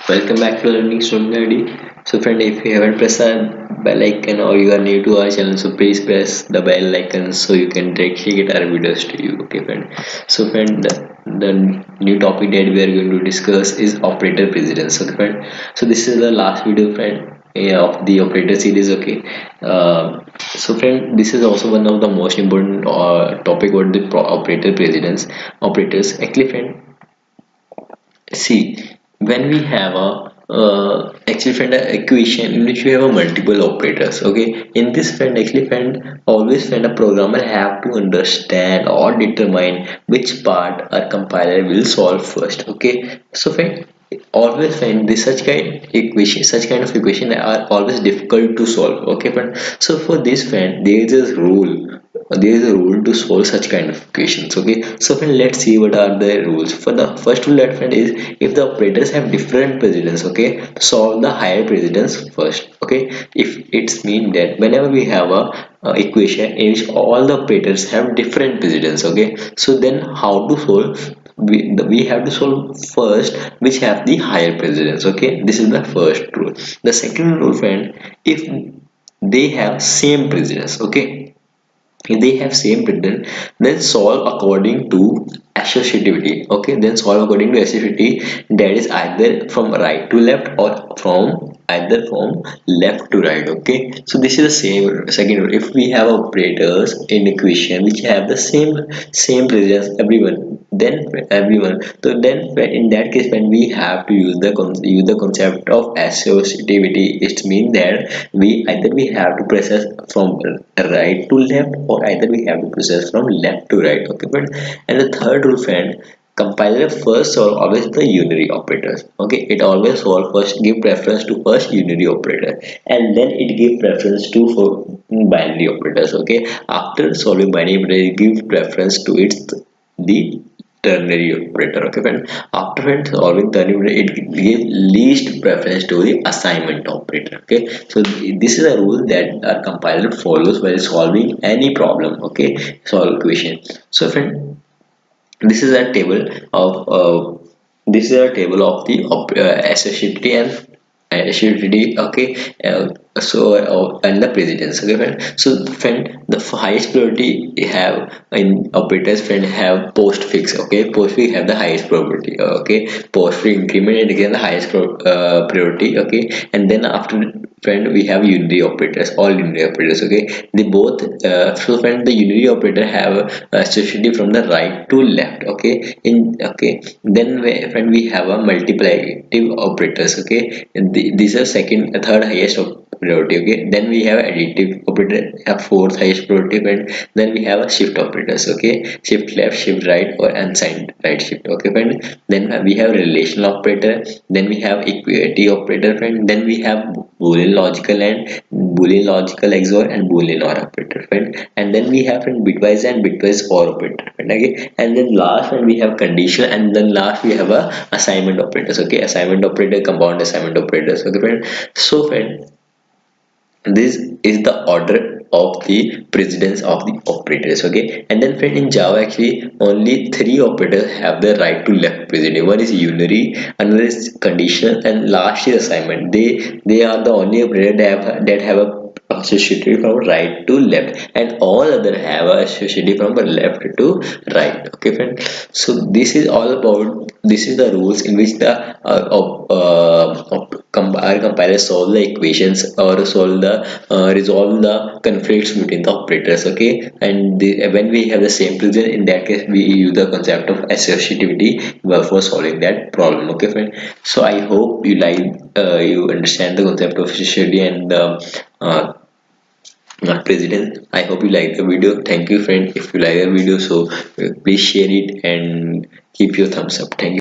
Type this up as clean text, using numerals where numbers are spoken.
Welcome back to LearningStrome Academy. So friend, if you haven't pressed the bell icon or you are new to our channel, so please press the bell icon so you can directly get our videos to you. Okay friend. So friend, the new topic that we are going to discuss is operator precedence. Okay friend. So this is the last video friend, of the operator series. Okay. So friend, this is also one of the most important topic about the operator precedence. Operators. Actually friend, see, when we have a actually find an equation in which we have a multiple operators. Okay, in this friend, actually find always find a programmer have to understand or determine which part our compiler will solve first. Okay, so friend, always find this such kind of equation are always difficult to solve. Okay, but so for this friend, there is a rule to solve such kind of equations. Okay, so friend, let's see what are the rules. For the first rule that friend is, if the operators have different precedence, okay, solve the higher precedence first. Okay, if it's mean that whenever we have a equation in which all the operators have different precedence, okay, so then how to solve? We have to solve first which have the higher precedence. Okay, this is the first rule. The second rule friend, if they have same precedence, okay, if they have same pattern, then solve according to associativity. Okay, then solve according to associativity, that is either from right to left or from either from left to right. Okay, so this is the same second rule. If we have operators in equation which have the same precedence everyone, so then in that case when we have to use the concept of associativity, it means that we have to process from right to left, or either we have to process from left to right. Okay, but and the third rule friend, compiler first solve always the unary operators. Okay, it always solve first, give preference to first unary operator, and then it give preference to for binary operators. Okay, after solving binary operator, it give preference to its the ternary operator. Okay, friend, after solving ternary operator, it gives least preference to the assignment operator. Okay, so this is a rule that our compiler follows while solving any problem. Okay, solve equation. So friend, this is a table of the associativity and associativity. Okay, and the precedence. Okay friend, so friend, the highest priority we have in operators friend have postfix. Okay, postfix have the highest priority. Okay, postfix increment and again the highest priority. Okay, and then after friend we have unary operators, all unary operators. Okay, they both so friend, the unary operator have associativity from the right to left. Okay, then friend we have a multiplicative operators. Okay, and these are third highest priority. Okay, then we have additive operator have fourth highest priority, and then we have a shift operators. Okay, shift left, shift right, or unsigned right shift. Okay friend, then we have relational operator, then we have equality operator friend, then we have boolean logical and boolean logical XOR and boolean OR operator friend, and then we have friend bitwise and bitwise OR operator friend. Okay, and then last one we have conditional, and then last we have a assignment operators. Okay, assignment operator, compound assignment operators. Okay friend, so friend, this is the order of the precedence of the operators. Okay, and then friend, in Java actually only three operators have the right to left precedence. One is unary, another is conditional, and last is assignment. They are the only operator that have a associative from right to left, and all other have a associative from left to right. Okay friend, so this is all about, this is the rules in which the our compiler solve the equations or resolve the conflicts between the operators. Okay, and when we have the same precedence, in that case we use the concept of associativity for solving that problem. Okay friend, so I hope you understand the concept of associativity and uh, precedence. I hope you like the video. Thank you friend. If you like the video, so please share it and keep your thumbs up. Thank you.